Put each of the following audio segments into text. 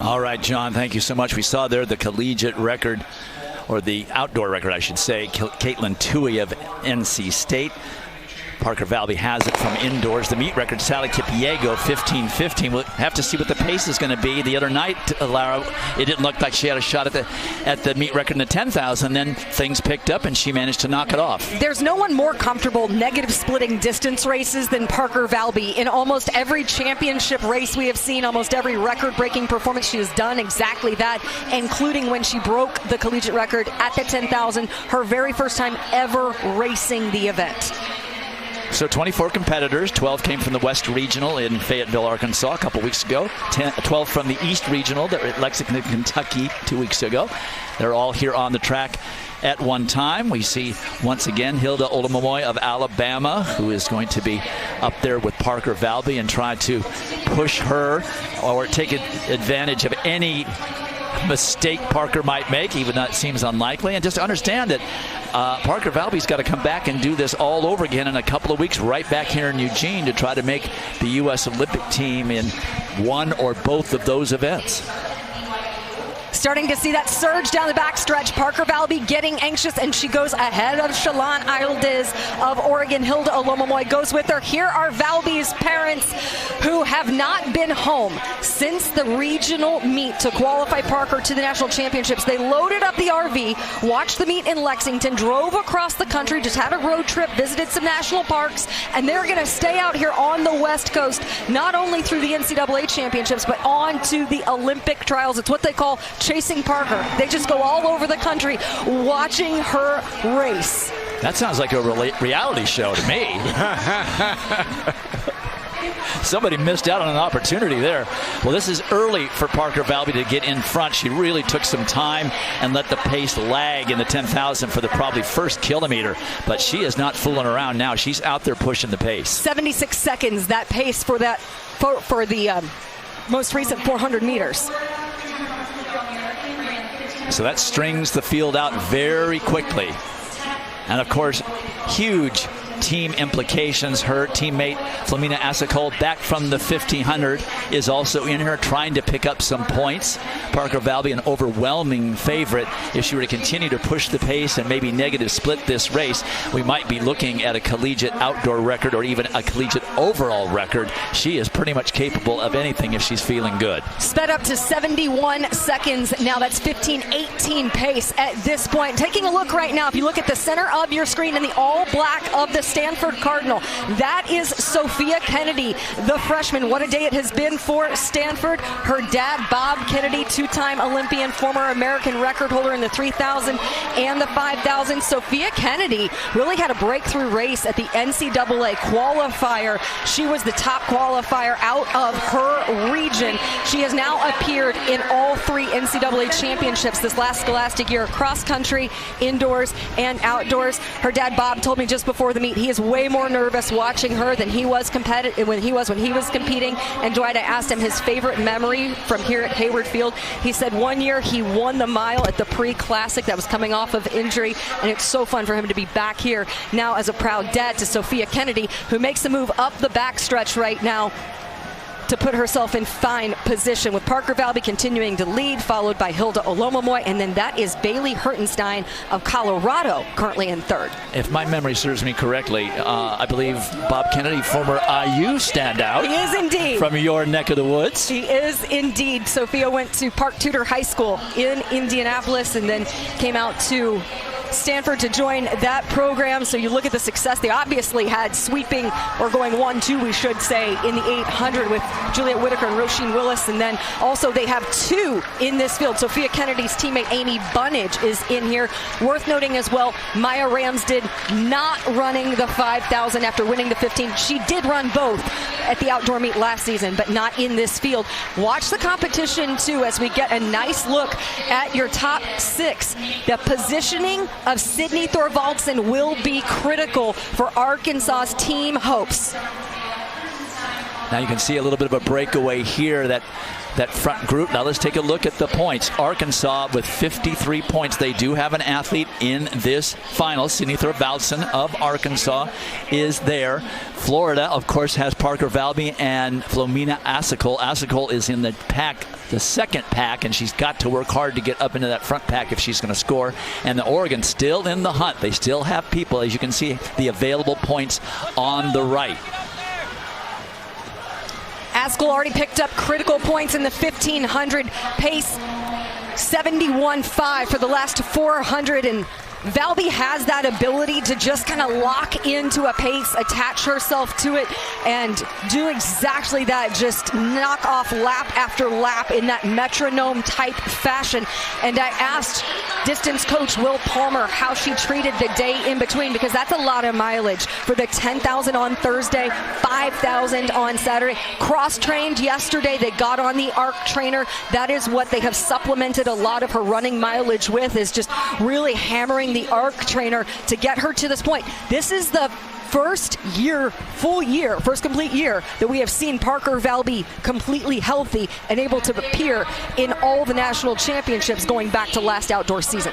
All right, John, thank you so much. We saw there the collegiate record, or the outdoor record, I should say. Caitlin Toohey of NC State. Parker Valby has it from indoors. The meet record, Sally Kipiego, 15:15. We'll have to see what the pace is going to be. The other night, Lara, it didn't look like she had a shot at the meet record in the 10,000. Then things picked up and she managed to knock it off. There's no one more comfortable negative splitting distance races than Parker Valby. In almost every championship race we have seen, almost every record-breaking performance, she has done exactly that, including when she broke the collegiate record at the 10,000, her very first time ever racing the event. So 24 competitors, 12 came from the West Regional in Fayetteville, Arkansas a couple weeks ago, 12 from the East Regional at Lexington, Kentucky 2 weeks ago. They're all here on the track at one time. We see once again Hilda Olomomoy of Alabama, who is going to be up there with Parker Valby and try to push her or take advantage of any mistake Parker might make, even though it seems unlikely. And just to understand that Parker Valby's got to come back and do this all over again in a couple of weeks, right back here in Eugene, to try to make the U.S. Olympic team in one or both of those events. Starting to see that surge down the backstretch. Parker Valby getting anxious, and she goes ahead of Shalon Ildiz of Oregon. Hilda Olomomoy goes with her. Here are Valby's parents, who have not been home since the regional meet to qualify Parker to the national championships. They loaded up the RV, watched the meet in Lexington, drove across the country, just had a road trip, visited some national parks, and they're going to stay out here on the West Coast, not only through the NCAA championships, but on to the Olympic trials. It's what they call chasing Parker. They just go all over the country watching her race. That sounds like a reality show to me. Somebody missed out on an opportunity there. Well, this is early for Parker Valby to get in front. She really took some time and let the pace lag in the 10,000 for the probably first kilometer. But she is not fooling around now. She's out there pushing the pace. 76 seconds, that pace for that for the most recent 400 meters. So that strings the field out very quickly. And of course, huge team implications. Her teammate Flamina Asicol, back from the 1500, is also in here trying to pick up some points. Parker Valby, an overwhelming favorite. If she were to continue to push the pace and maybe negative split this race, we might be looking at a collegiate outdoor record or even a collegiate overall record. She is pretty much capable of anything if she's feeling good. Sped up to 71 seconds. Now that's 15:18 pace at this point. Taking a look right now, if you look at the center of your screen in the all black of the Stanford Cardinal, that is Sophia Kennedy, the freshman. What a day it has been for Stanford. Her dad, Bob Kennedy, two-time Olympian, former American record holder in the 3,000 and the 5,000. Sophia Kennedy really had a breakthrough race at the NCAA qualifier. She was the top qualifier out of her region. She has now appeared in all three NCAA championships this last scholastic year, cross country, indoors, and outdoors. Her dad, Bob, told me just before the meet he is way more nervous watching her than he was when he was competing. And Dwight, I asked him his favorite memory from here at Hayward Field. He said one year he won the mile at the pre-classic that was coming off of injury, and it's so fun for him to be back here now as a proud dad to Sophia Kennedy, who makes the move up the backstretch right now to put herself in fine position, with Parker Valby continuing to lead, followed by Hilda Olomomoy, and then that is Bailey Hertenstein of Colorado, currently in third. If my memory serves me correctly, I believe Bob Kennedy, former IU standout. He is indeed. From your neck of the woods. He is indeed. Sophia went to Park Tudor High School in Indianapolis and then came out to Stanford to join that program. So you look at the success. They obviously had sweeping, or going 1-2, we should say, in the 800 with Juliet Whitaker and Roisin Willis. And then also they have two in this field. Sophia Kennedy's teammate Amy Bunnage is in here. Worth noting as well, Maya Ramsdid not running the 5,000 after winning the 15. She did run both at the outdoor meet last season, but not in this field. Watch the competition too as we get a nice look at your top six. The positioning of Sydney Thorvaldsen will be critical for Arkansas's team hopes. Now you can see a little bit of a breakaway here, that front group. Now let's take a look at the points. Arkansas with 53 points. They do have an athlete in this final. Sinithra Valson of Arkansas is there. Florida, of course, has Parker Valby and Flomena Asicol. Asicol is in the pack, the second pack, and she's got to work hard to get up into that front pack if she's going to score. And the Oregon still in the hunt. They still have people, as you can see, the available points on the right. Asicol already picked up critical points in the 1500 pace, 71.5 for the last 400, and Valby has that ability to just kind of lock into a pace, attach herself to it, and do exactly that, just knock off lap after lap in that metronome type fashion. And I asked distance coach Will Palmer how she treated the day in between, because that's a lot of mileage for the 10,000 on Thursday, 5,000 on Saturday. Cross-trained yesterday, they got on the ARC trainer. That is what they have supplemented a lot of her running mileage with, is just really hammering the ARC trainer to get her to this point. This is the first complete year that we have seen Parker Valby completely healthy and able to appear in all the national championships going back to last outdoor season.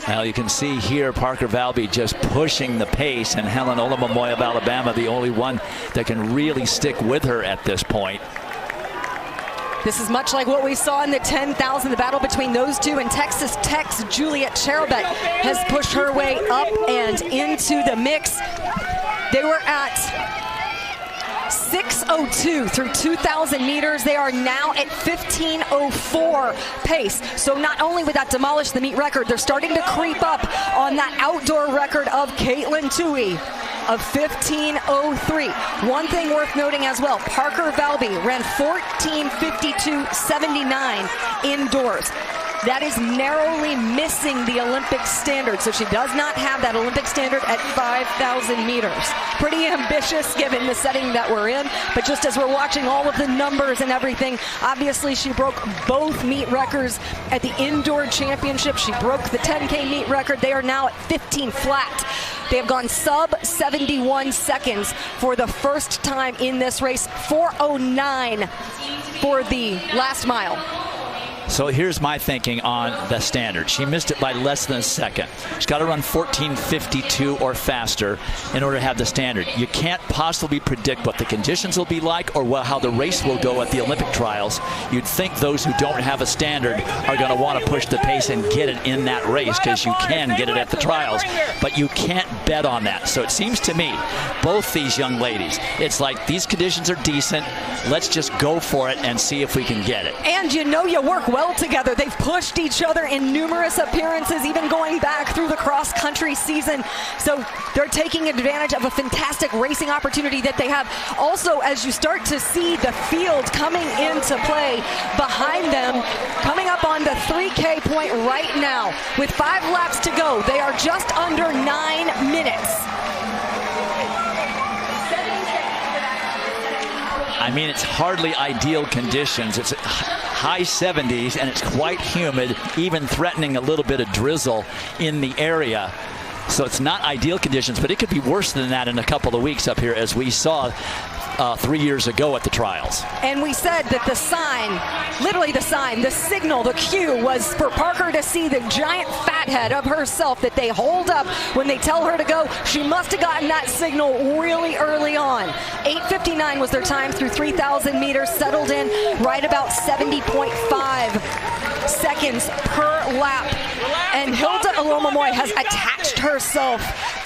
Well, you can see here Parker Valby just pushing the pace, and Helen Olamomoy of Alabama, the only one that can really stick with her at this point. This is much like what we saw in the 10,000, the battle between those two, and Texas Tech's Juliet Cherubet has pushed her way up and into the mix. They were at 6:02 through 2,000 meters. They are now at 15:04 pace. So not only would that demolish the meet record, they're starting to creep up on that outdoor record of Caitlin Toohey of 15:03. One thing worth noting as well, Parker Valby ran 14:52.79 indoors. That is narrowly missing the Olympic standard, so she does not have that Olympic standard at 5,000 meters. Pretty ambitious given the setting that we're in, but just as we're watching all of the numbers and everything, obviously she broke both meet records at the indoor championship. She broke the 10K meet record. They are now at 15 flat. They have gone sub 71 seconds for the first time in this race, 4:09 for the last mile. So here's my thinking on the standard. She missed it by less than a second. She's got to run 14:52 or faster in order to have the standard. You can't possibly predict what the conditions will be like or how the race will go at the Olympic trials. You'd think those who don't have a standard are going to want to push the pace and get it in that race, because you can get it at the trials, but you can't bet on that. So it seems to me, both these young ladies, it's like these conditions are decent. Let's just go for it and see if we can get it. And you work well together. They've pushed each other in numerous appearances, even going back through the cross-country season. So they're taking advantage of a fantastic racing opportunity that they have. Also, as you start to see the field coming into play behind them, coming up on the 3K point right now, with 5 laps to go, they are just under 9 minutes. I mean, it's hardly ideal conditions. It's high 70s, and it's quite humid, even threatening a little bit of drizzle in the area. So it's not ideal conditions, but it could be worse than that in a couple of weeks up here, as we saw 3 years ago at the trials. And we said that the sign, literally the sign, the signal, the cue was for Parker to see the giant fathead of herself that they hold up when they tell her to go. She must have gotten that signal really early on. 8:59 was their time through 3,000 meters, settled in right about 70.5 seconds per lap. And Hilda Olomomoy has attached herself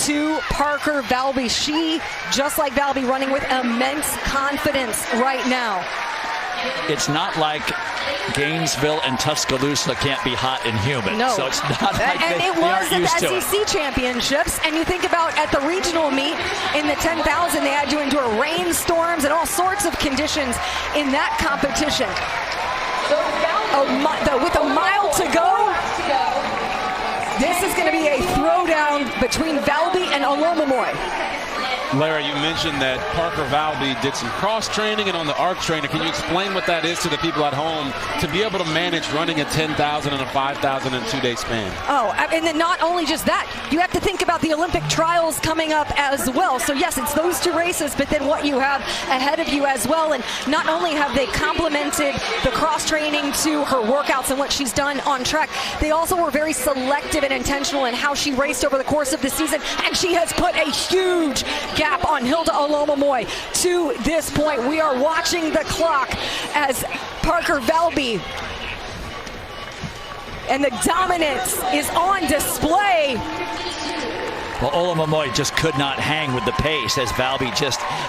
to Parker Valby. She, just like Valby, running with immense confidence right now. It's not like Gainesville and Tuscaloosa can't be hot and humid. No. So it's not like and it was at the SEC championships. And you think about at the regional meet in the 10,000, they had to endure rainstorms and all sorts of conditions in that competition. With a mile to go, this is going to be a throwdown between Valby and Olomomoy. Larry, you mentioned that Parker Valby did some cross-training and on the arc trainer. Can you explain what that is to the people at home to be able to manage running a 10,000 and a 5,000 in a 2-day span? Oh, and then not only just that, you have to think about the Olympic trials coming up as well. So yes, it's those 2 races, but then what you have ahead of you as well. And not only have they complemented the cross-training to her workouts and what she's done on track, they also were very selective and intentional in how she raced over the course of the season. And she has put a huge gap on Hilda Olomomoy to this point. We are watching the clock as Parker Valby, and the dominance is on display. Well, Olomomoy just could not hang with the pace as Valby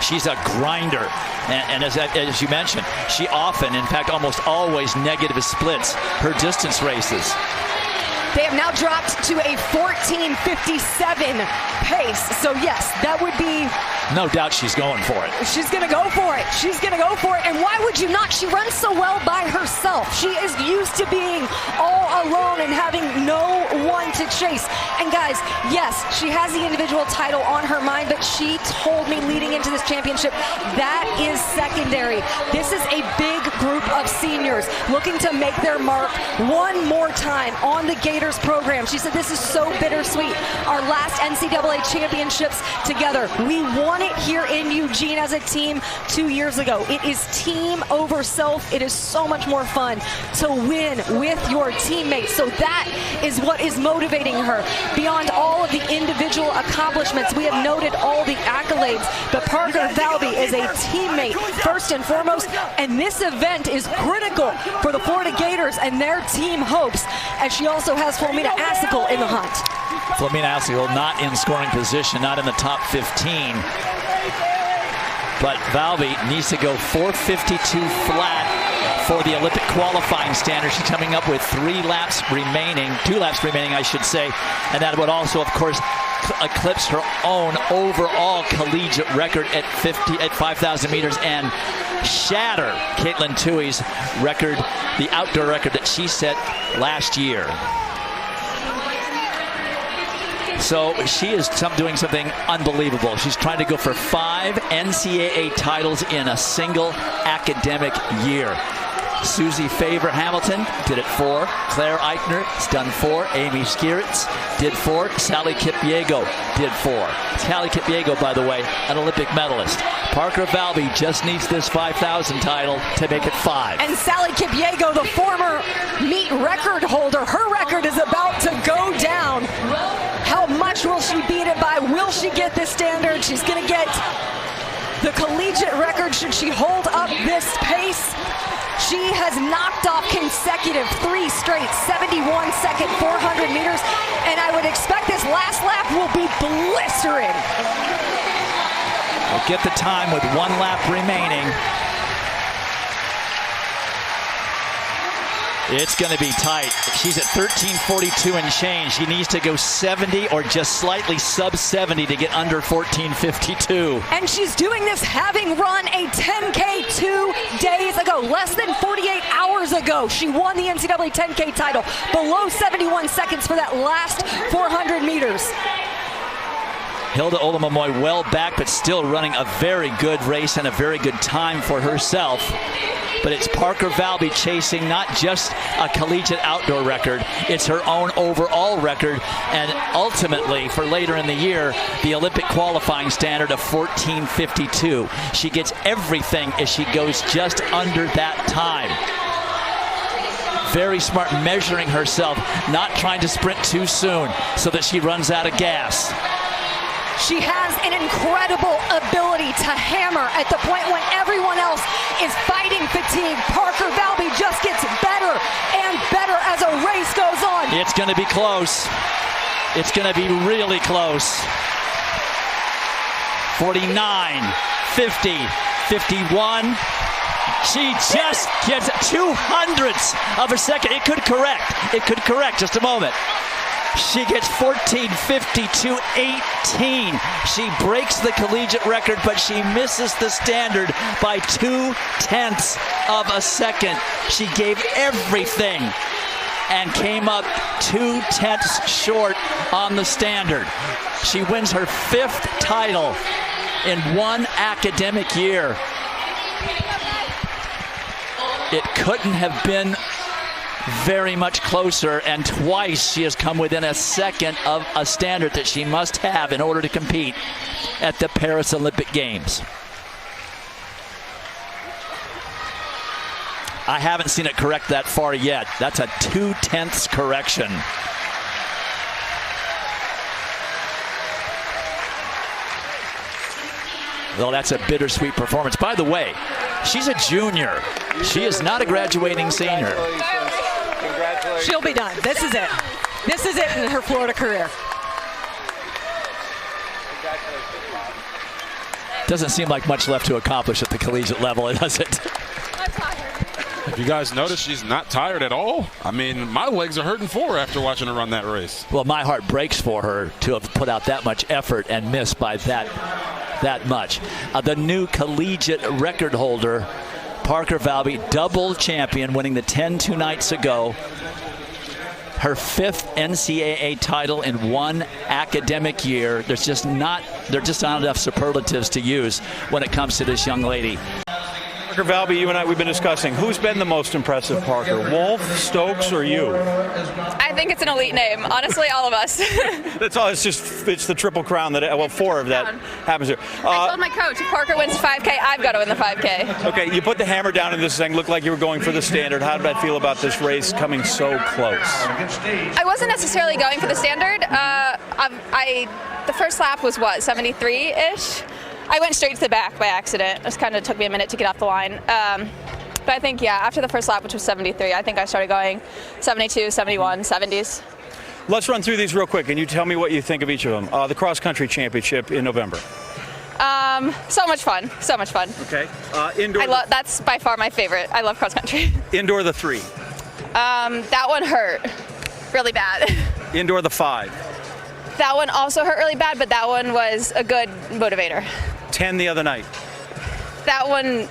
she's a grinder. And as you mentioned, she often, in fact, almost always negative splits her distance races. They have now dropped to a 14:57 pace. So yes, that would be... No doubt she's going for it. She's going to go for it. She's going to go for it. And why would you not? She runs so well by herself. She is used to being all alone and having no one to chase. And guys, yes, she has the individual title on her mind, but she told me leading into this championship, that is secondary. This is a big group of seniors looking to make their mark one more time on the Gators program. She said, this is so bittersweet. Our last NCAA championships together. We won it here in Eugene as a team 2 years ago. It is team over self. It is so much more fun to win with your teammates. So that is what is motivating her. Beyond all of the individual accomplishments, we have noted all the accolades, but Parker Valby is a teammate first and foremost, and this event is critical for the Florida Gators and their team hopes, as she also has Flomena Assicle in the hunt. Flomena Assicle not in scoring position, not in the top 15. But Valby needs to go 4:52 flat for the Olympic qualifying standard. She's coming up with 2 laps remaining, I should say. And that would also, of course, eclipse her own overall collegiate record at 5,000 meters and shatter Caitlin Tuohy's record, the outdoor record that she set last year. So she is doing something unbelievable. She's trying to go for 5 NCAA titles in a single academic year. Susie Favor-Hamilton did it 4. Claire Eichner has done 4. Amy Skieritz did 4. Sally Kipyego did 4. Sally Kipyego, by the way, an Olympic medalist. Parker Valby just needs this 5,000 title to make it 5. And Sally Kipyego, the former meet record holder, her record is about to go down. How much will she beat it by? Will she get this standard? She's going to get the collegiate record should she hold up this pace. She has knocked off consecutive 3 straight 71-second 400 meters, and I would expect this last lap will be blistering. We'll get the time with 1 lap remaining. It's going to be tight. She's at 13:42 and change. She needs to go 70 or just slightly sub 70 to get under 14:52. And she's doing this having run a 10K 2 days ago. Less than 48 hours ago, she won the NCAA 10K title. Below 71 seconds for that last 400 meters. Hilda Olomomoy well back, but still running a very good race and a very good time for herself. But it's Parker Valby chasing not just a collegiate outdoor record, it's her own overall record, and ultimately, for later in the year, the Olympic qualifying standard of 14:52. She gets everything as she goes just under that time. Very smart, measuring herself, not trying to sprint too soon so that she runs out of gas. She has an incredible ability to hammer at the point when everyone else is fighting fatigue. Parker Valby just gets better and better as a race goes on. It's going to be close. It's going to be really close. 49, 50, 51. She just gets 200ths of a second. It could correct. It could correct. Just a moment. She gets 14:52.18. She breaks the collegiate record, but she misses the standard by 0.2 of a second. She gave everything and came up 0.2 short on the standard. She wins her 5th title in one academic year. It couldn't have been very much closer, and twice she has come within a second of a standard that she must have in order to compete at the Paris Olympic Games. I haven't seen it correct that far yet. That's a 0.2 correction. Well, that's a bittersweet performance. By the way, she's a junior. She is not a graduating senior. Congratulations. She'll be done. This is it. This is it in her Florida career. Doesn't seem like much left to accomplish at the collegiate level, does it? If you guys notice, she's not tired at all. I mean, my legs are hurting for her after watching her run that race. Well, my heart breaks for her to have put out that much effort and missed by that much. The new collegiate record holder, Parker Valby, double champion, winning the 10 2 nights ago. Her 5th NCAA title in one academic year. There just not enough superlatives to use when it comes to this young lady. Parker Valby, you and I, we've been discussing who's been the most impressive, Parker, Wolf, Stokes, or you? I think it's an elite name. Honestly, all of us. That's all. It's the triple crown that, well, 4 of that happens here. I told my coach, if Parker wins the 5K, I've got to win the 5K. Okay, you put the hammer down in this thing. Looked like you were going for the standard. How did that feel about this race coming so close? I wasn't necessarily going for the standard. The first lap was what, 73-ish? I went straight to the back by accident. It just kind of took me a minute to get off the line. But I think, yeah, after the first lap, which was 73, I think I started going 72, 71, 70s. Let's run through these real quick, and you tell me what you think of each of them. The cross-country championship in November. So much fun. So much fun. Okay. Indoor. That's by far my favorite. I love cross-country. Indoor the 3. That one hurt really bad. Indoor the 5. That one also hurt really bad, but that one was a good motivator. 10 the other night. That one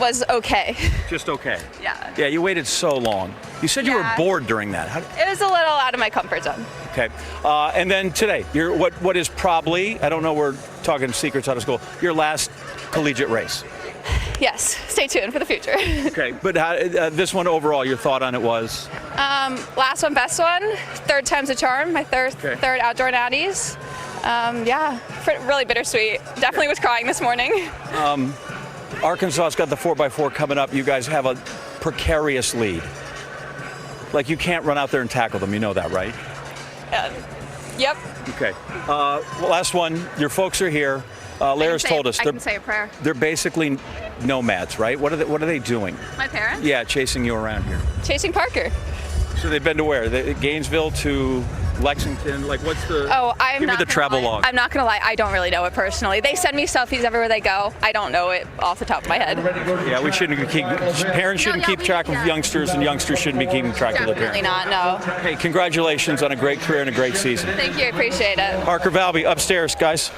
was okay. Just okay. Yeah. Yeah, you waited so long. You said you were bored during that. It was a little out of my comfort zone. Okay. And then today, what is probably, I don't know, we're talking secrets out of school, your last collegiate race. Yes. Stay tuned for the future. Okay. But this one overall, your thought on it was? Last one, best one. 3rd time's a charm. My third outdoor natties. Yeah. Really bittersweet. Definitely was crying this morning. Arkansas's got the 4x4 coming up. You guys have a precarious lead. Like, you can't run out there and tackle them. You know that, right? Yep. Okay. Last one. Your folks are here. Lara's told us I can say a prayer. They're basically nomads, right? What are they doing? My parents? Yeah, chasing you around here. Chasing Parker. So they've been to where? Gainesville to Lexington? Like, what's the? Oh, give me the travel log. I'm not gonna lie. I don't really know it personally. They send me selfies everywhere they go. I don't know it off the top of my head. Yeah, we shouldn't parents shouldn't keep track of youngsters, and youngsters shouldn't be keeping track of their parents. Definitely not. No. Hey, congratulations on a great career and a great season. Thank you. I appreciate it. Parker Valby upstairs, guys.